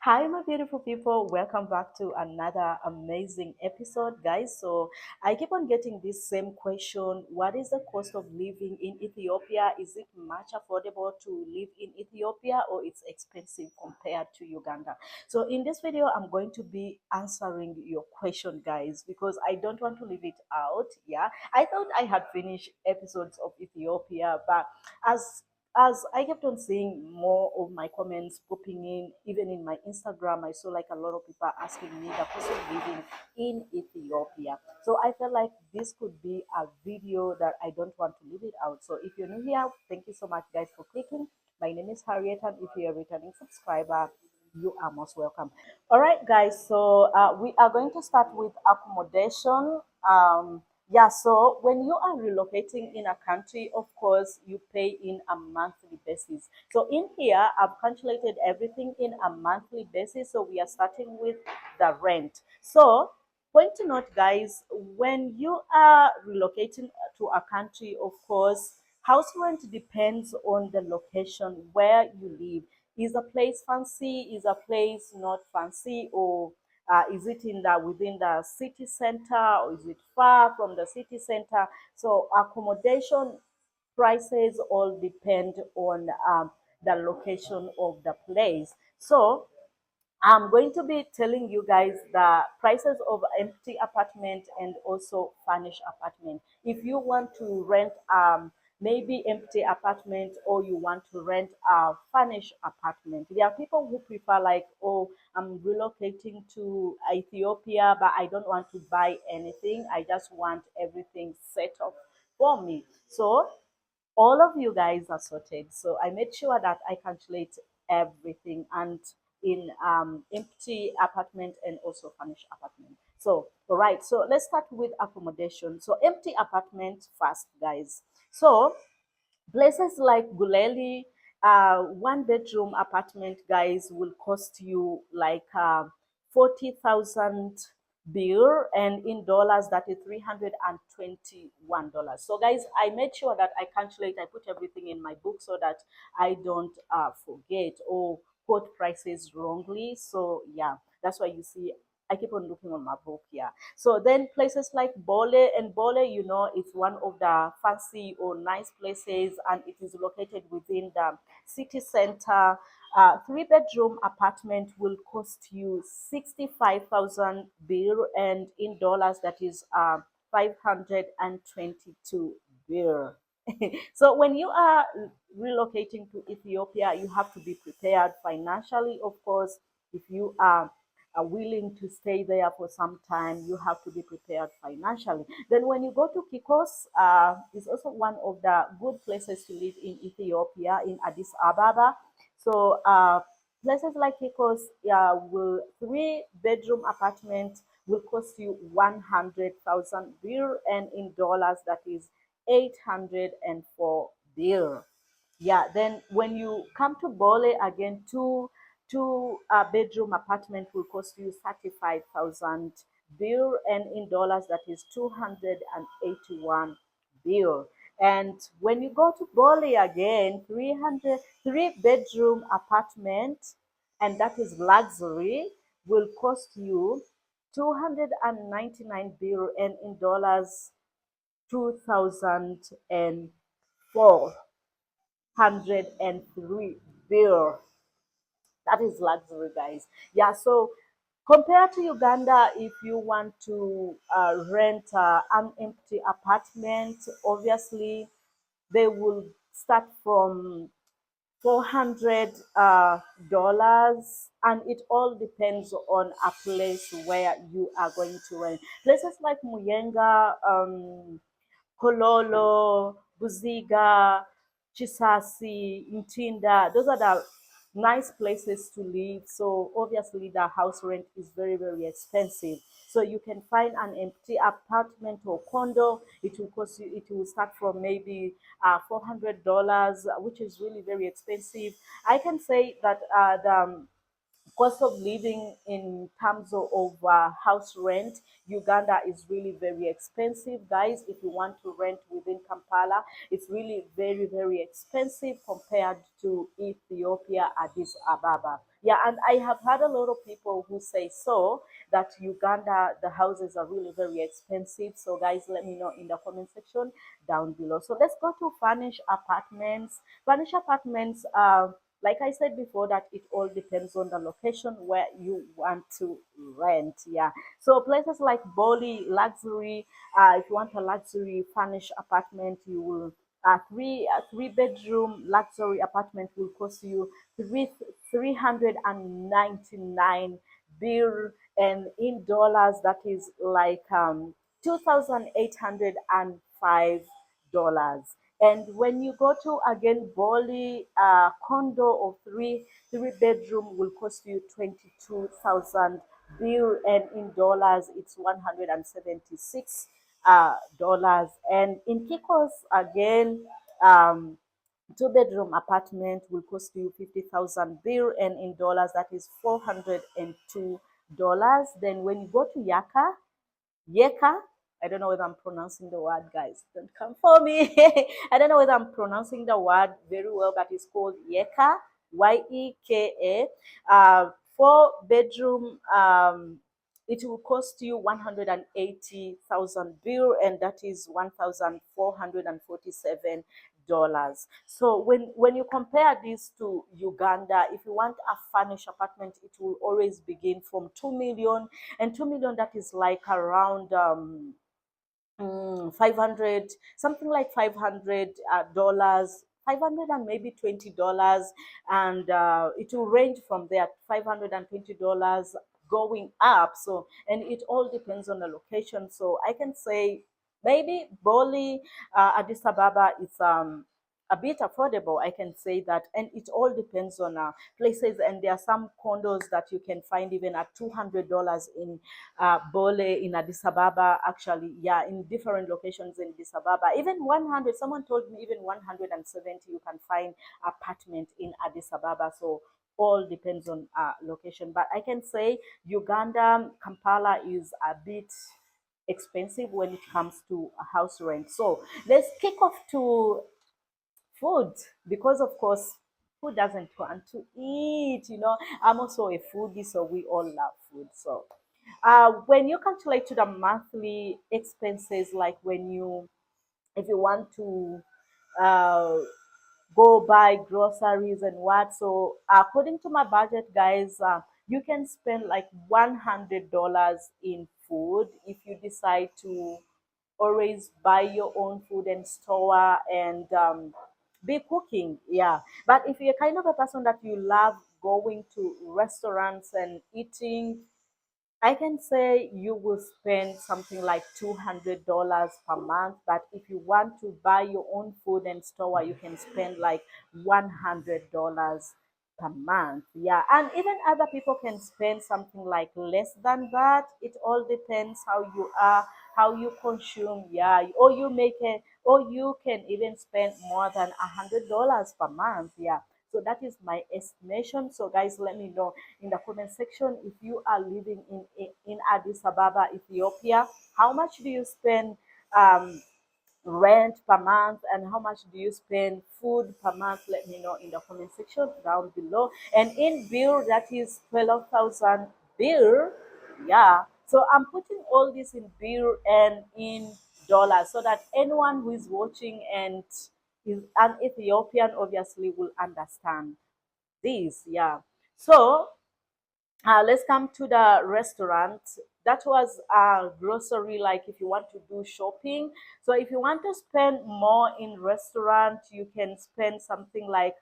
Hi, my beautiful people. Welcome back to another amazing episode, guys. So, I keep on getting this same question. What is the cost of living in Ethiopia? Is it much affordable to live in Ethiopia or it's expensive compared to Uganda? So, in this video, I'm going to be answering your question, guys, because I don't want to leave it out. Yeah, I thought I had finished episodes of Ethiopia, but as as I kept on seeing more of my comments popping in, even in my Instagram, I saw like a lot of people asking me the cost of living in Ethiopia. So I felt like this could be a video that I don't want to leave it out. So if you're new here, thank you so much, guys, for clicking. My name is Harriet, and if you're a returning subscriber, you are most welcome. All right, guys. So we are going to start with accommodation. Yeah, so when you are relocating in a country, of course, you pay in a monthly basis. So in here, I've calculated everything in a monthly basis. So we are starting with the rent. So point to note, guys, when you are relocating to a country, of course, house rent depends on the location where you live. Is a place fancy? Is a place not fancy? Or is it in the within the city center, or is it far from the city center? So accommodation prices all depend on the location of the place. So I'm going to be telling you guys the prices of empty apartment and also furnished apartment. If you want to rent maybe empty apartment, or you want to rent a furnished apartment, there are people who prefer like, oh, I'm relocating to Ethiopia, but I don't want to buy anything. I just want everything set up for me. So all of you guys are sorted. So I made sure that I calculate everything, and in empty apartment and also furnished apartment. So all right, so let's start with accommodation. So empty apartment first, guys. So places like Guleli, one bedroom apartment, guys, will cost you like 40,000 birr, and in dollars that is $321. So guys, I made sure that I calculate, I put everything in my book so that I don't forget or quote prices wrongly. So yeah, that's why you see I keep on looking on my book here. So then places like Bole, and Bole, you know, it's one of the fancy or nice places, and it is located within the city center. Three-bedroom apartment will cost you 65,000 birr, and in dollars that is 522 birr. So when you are relocating to Ethiopia, you have to be prepared financially, of course. If you are willing to stay there for some time, you have to be prepared financially. Then when you go to Kikos, it's also one of the good places to live in Ethiopia, in Addis Ababa. So places like Kikos, will three-bedroom apartment will cost you 100,000 birr, and in dollars that is 804 birr. Yeah, then when you come to Bole again, two bedroom apartment will cost you 35,000 birr, and in dollars that is 281 birr. And when you go to Bali again, 300 three-bedroom apartment, and that is luxury, will cost you 299 birr, and in dollars 2,403 birr. That is luxury, guys. Yeah, so compared to Uganda, if you want to rent an empty apartment, obviously they will start from $400, and it all depends on a place where you are going to rent. Places like Muyenga, Kololo, Buziga, Chisasi, Ntinda. Those are the nice places to live. So obviously the house rent is very, very expensive. So you can find an empty apartment or condo. It will cost you, it will start from maybe $400, which is really very expensive. I can say that the cost of living in terms of house rent, Uganda is really very expensive, guys. If you want to rent within Kampala, it's really very, very expensive compared to Ethiopia, Addis Ababa. Yeah, and I have had a lot of people who say so, that Uganda, the houses are really very expensive. So guys, let me know in the comment section down below. So let's go to furnished apartments. Furnished apartments, like I said before, that it all depends on the location where you want to rent. Yeah. So places like Bali, luxury. If you want a luxury furnished apartment, you will three bedroom luxury apartment will cost you 399 bill, and in dollars that is like $2,805. And when you go to again Bali, condo of three bedroom will cost you 22,000 bill, and in dollars it's 176 dollars. And in Kikos again, two bedroom apartment will cost you 50,000 bill, and in dollars that is $402. Then when you go to Yeka, I don't know whether I'm pronouncing the word, guys. Don't come for me. I don't know whether I'm pronouncing the word very well, but it's called Yeka, Yeka. Four bedroom, it will cost you 180,000 bill, and that is $1,447. So when you compare this to Uganda, if you want a furnished apartment, it will always begin from 2 million, and 2 million that is like around 500, something like $500 dollars, 500 and maybe $20, and it will range from there, $520 going up. So, and it all depends on the location. So I can say maybe Bali, Addis Ababa is a bit affordable, I can say that. And it all depends on places, and there are some condos that you can find even at $200 in Bole, in Addis Ababa, actually, yeah, in different locations in Addis Ababa. Even 100, someone told me even 170 you can find apartment in Addis Ababa. So all depends on location. But I can say Uganda, Kampala is a bit expensive when it comes to a house rent. So let's kick off to food, because of course who doesn't want to eat, I'm also a foodie, so we all love food. So when you calculate to the monthly expenses, like when you, if you want to uh, go buy groceries and what, so according to my budget, guys, you can spend like $100 in food if you decide to always buy your own food and store and be cooking. Yeah, but if you're kind of a person that you love going to restaurants and eating, I can say you will spend something like $200 per month. But if you want to buy your own food and store, you can spend like $100 per month. Yeah, and even other people can spend something like less than that. It all depends how you are, how you consume. Yeah, or you make it, or you can even spend more than $100 per month. Yeah. So that is my estimation. So guys, let me know in the comment section if you are living in Addis Ababa, Ethiopia. How much do you spend um, rent per month, and how much do you spend food per month? Let me know in the comment section down below. And in bill, that is 12,000 bill. Yeah. So I'm putting all this in bill and in dollars, so that anyone who is watching and is an Ethiopian obviously will understand this. Yeah. So let's come to the restaurant. That was a grocery, like if you want to do shopping. So if you want to spend more in restaurant, you can spend something like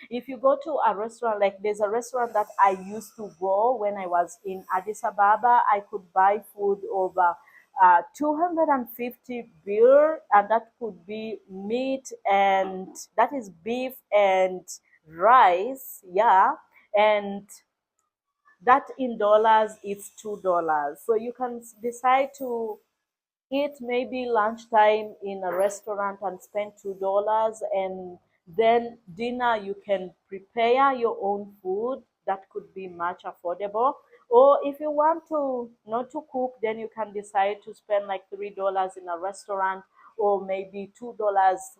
if you go to a restaurant, like there's a restaurant that I used to go when I was in Addis Ababa. I could buy food over 250 birr, and that could be meat, and that is beef and rice. Yeah. And that in dollars it's $2. So you can decide to eat maybe lunchtime in a restaurant and spend $2, and then dinner you can prepare your own food. That could be much affordable. Or if you want to not to cook, then you can decide to spend like $3 in a restaurant, or maybe $2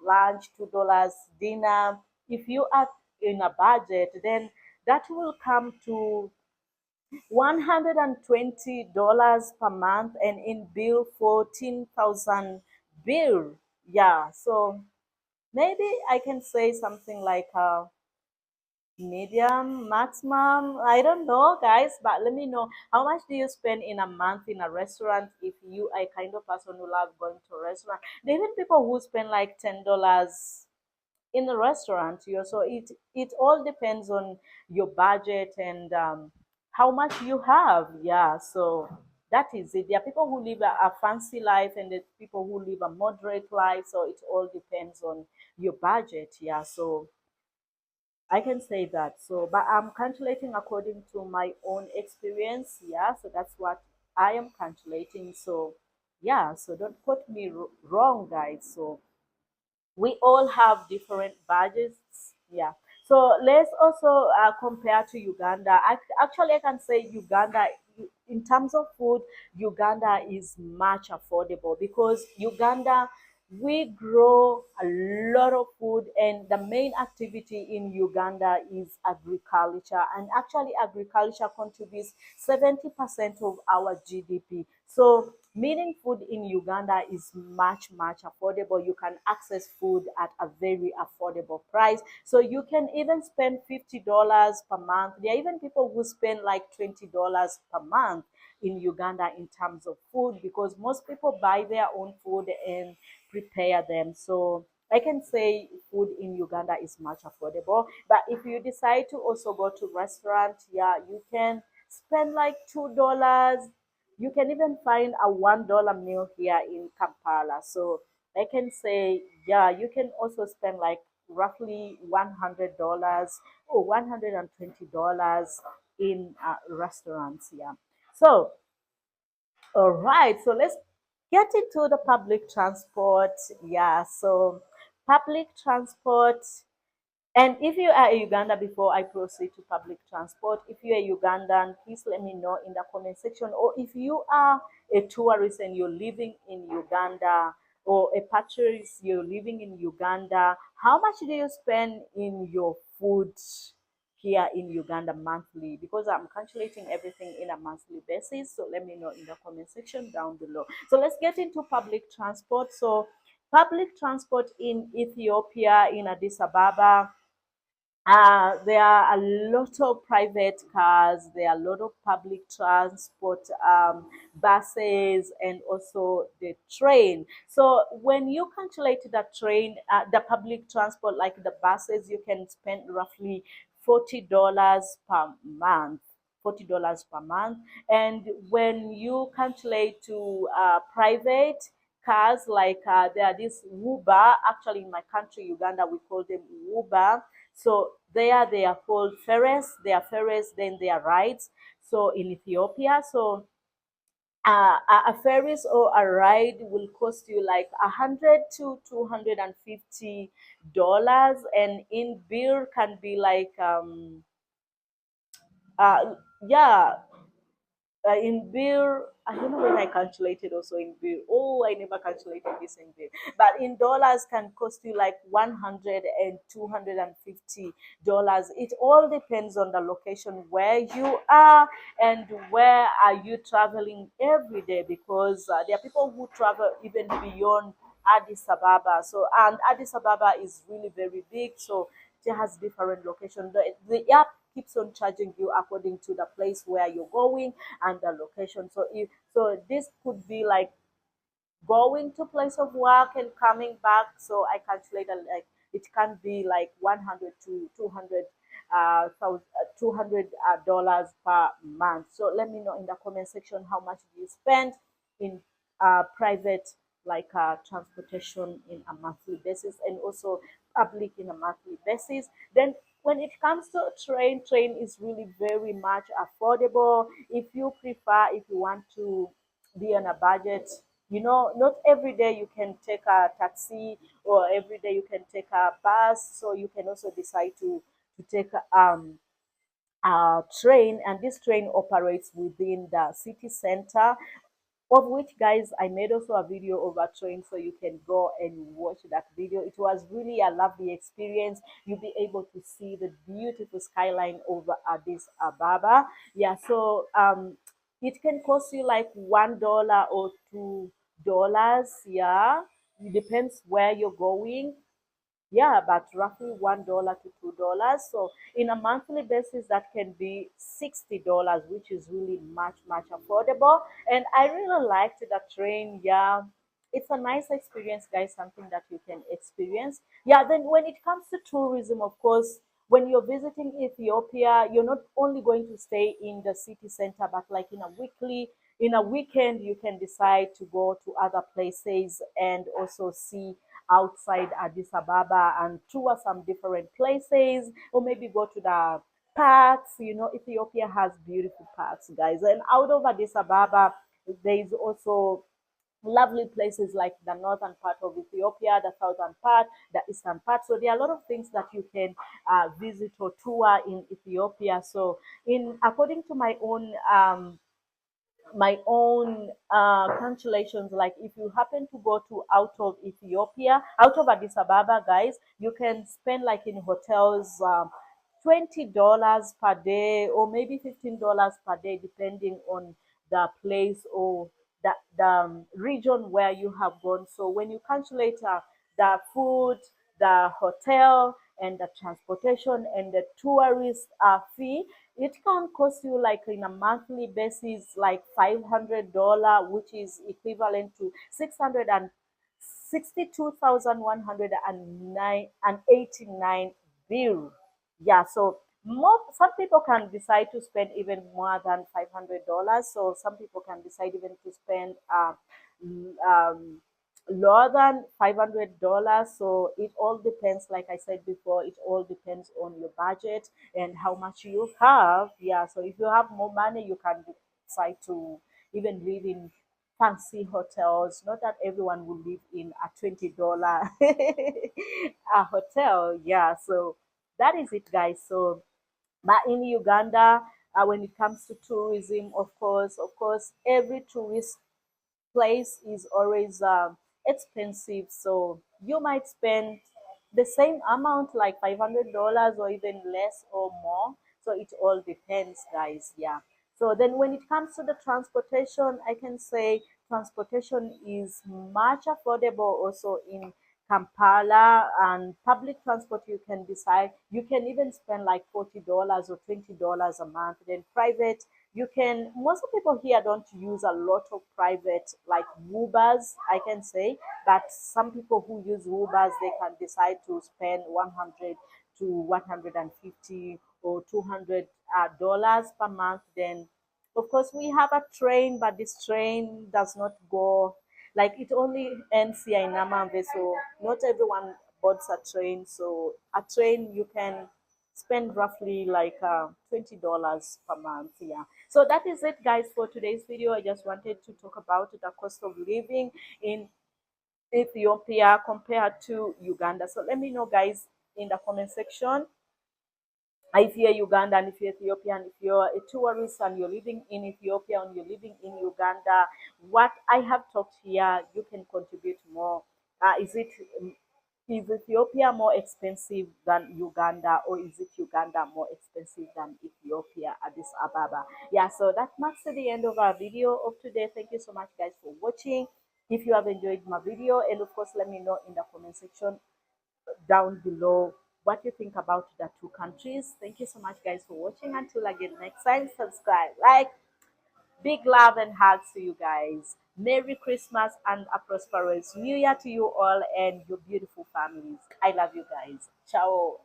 lunch, $2 dinner. If you are in a budget, then that will come to $120 per month, and in bill 14,000 bill. Yeah, so maybe I can say something like medium, maximum. I don't know, guys, but let me know how much do you spend in a month in a restaurant if you are a kind of person who love going to a restaurant. There are even people who spend like $10 in the restaurant. You so it all depends on your budget and how much you have. Yeah, so that is it. There are people who live a fancy life and there's people who live a moderate life, so it all depends on your budget. Yeah, so I can say that. So but I'm calculating according to my own experience. Yeah, so that's what I am calculating. So yeah, so don't quote me wrong, guys. So we all have different budgets. Yeah, so let's also compare to Uganda. Actually, I can say Uganda, in terms of food, Uganda is much affordable because Uganda, we grow a lot of food, and the main activity in Uganda is agriculture, and actually agriculture contributes 70% of our GDP. So meaning food in Uganda is much affordable. You can access food at a very affordable price. So you can even spend $50 per month. There are even people who spend like $20 per month in Uganda in terms of food, because most people buy their own food and prepare them. So I can say food in Uganda is much affordable. But if you decide to also go to restaurant, yeah, you can spend like $2. You can even find a $1 meal here in Kampala. So I can say, yeah, you can also spend like roughly $100 or $120 in restaurants. Yeah. So, all right. So let's get into the public transport. Yeah. So public transport, and if you are a Uganda, before I proceed to public transport, if you are Ugandan, please let me know in the comment section. Or if you are a tourist and you're living in Uganda, or a purchase, you're living in Uganda, how much do you spend in your food here in Uganda monthly? Because I'm calculating everything in a monthly basis. So let me know in the comment section down below. So let's get into public transport. So public transport in Ethiopia, in Addis Ababa, there are a lot of private cars, there are a lot of public transport, buses, and also the train. So when you calculate the train, the public transport, like the buses, you can spend roughly $40 per month. $40 per month. And when you calculate to private cars, like there are this Uber, actually in my country, Uganda, we call them Uber. So there they are called ferries. They are ferries, then they are rides. So in Ethiopia, so a ferries or a ride will cost you like 100 to $250, and in beer can be like yeah, in beer, I don't know when I calculated also in beer. Oh, I never calculated this in beer. But in dollars can cost you like 100 and $250. It all depends on the location where you are and where are you traveling every day, because there are people who travel even beyond Addis Ababa. So, and Addis Ababa is really very big. So it has different locations. The app keeps on charging you according to the place where you're going and the location. So if so, this could be like going to place of work and coming back. So I calculated like it can be like 100 to 200 $200 per month. So let me know in the comment section how much do you spend in private, like transportation in a monthly basis, and also public in a monthly basis. Then when it comes to train is really very much affordable. If you prefer, if you want to be on a budget, not every day you can take a taxi, or every day you can take a bus. So you can also decide to take a train, and this train operates within the city center. of which, guys, I made also a video of a train, so you can go and watch that video. It was really a lovely experience. You'll be able to see the beautiful skyline over Addis Ababa. Yeah, so it can cost you like $1 or $2. Yeah, it depends where you're going. Yeah, but roughly $1 to $2. So in a monthly basis, that can be $60, which is really much affordable. And I really liked the train. Yeah, it's a nice experience, guys. Something that you can experience. Yeah. Then when it comes to tourism, of course, when you're visiting Ethiopia, you're not only going to stay in the city center, but like in a weekend, you can decide to go to other places and also see outside Addis Ababa and tour some different places, or maybe go to the parks. You know, Ethiopia has beautiful parks, guys. And out of Addis Ababa, there is also lovely places like the northern part of Ethiopia, the southern part, the eastern part. So there are a lot of things that you can visit or tour in Ethiopia. So, in according to my own calculations, like if you happen to go to out of Ethiopia, out of Addis Ababa, guys, you can spend like in hotels $20 per day or maybe $15 per day, depending on the place or the region where you have gone. So when you calculate the food, the hotel, and the transportation and the tourist fee, it can cost you like in a monthly basis like $500, which is equivalent to 662,189 bill. Yeah, so more, some people can decide to spend even more than $500. So some people can decide even to spend um, lower than $500. So it all depends, like I said before, it all depends on your budget and how much you have. Yeah, so if you have more money, you can decide to even live in fancy hotels. Not that everyone will live in a $20 a hotel. Yeah, so that is it, guys. So, but in Uganda, when it comes to tourism, of course, every tourist place is always expensive. So you might spend the same amount, like $500 or even less or more. So it all depends, guys. Yeah. So then when it comes to the transportation, I can say transportation is much affordable also in Kampala, and public transport you can decide. You can even spend like $40 or $20 a month. Then private, you can, most of people here don't use a lot of private like Ubers, I can say, but some people who use Ubers, they can decide to spend 100 to 150 or $200 per month. Then of course we have a train, but this train does not go, like it only ends here in Namambe, so not everyone boards a train. So a train you can spend roughly like $20 per month. Yeah, so that is it, guys, for today's video. I just wanted to talk about the cost of living in Ethiopia compared to Uganda. So let me know, guys, in the comment section, if you're Ugandan, if you're Ethiopian, if you're a tourist and you're living in Ethiopia and you're living in Uganda, what I have talked here, you can contribute more. Is Ethiopia more expensive than Uganda, or is it Uganda more expensive than Ethiopia, Addis Ababa? Yeah, so that marks the end of our video of today. Thank you so much, guys, for watching. If you have enjoyed my video, and of course, let me know in the comment section down below what you think about the two countries. Thank you so much, guys, for watching. Until again next time, subscribe, like, big love and hugs to you guys. Merry Christmas and a prosperous New Year to you all and your beautiful families. I love you guys. Ciao.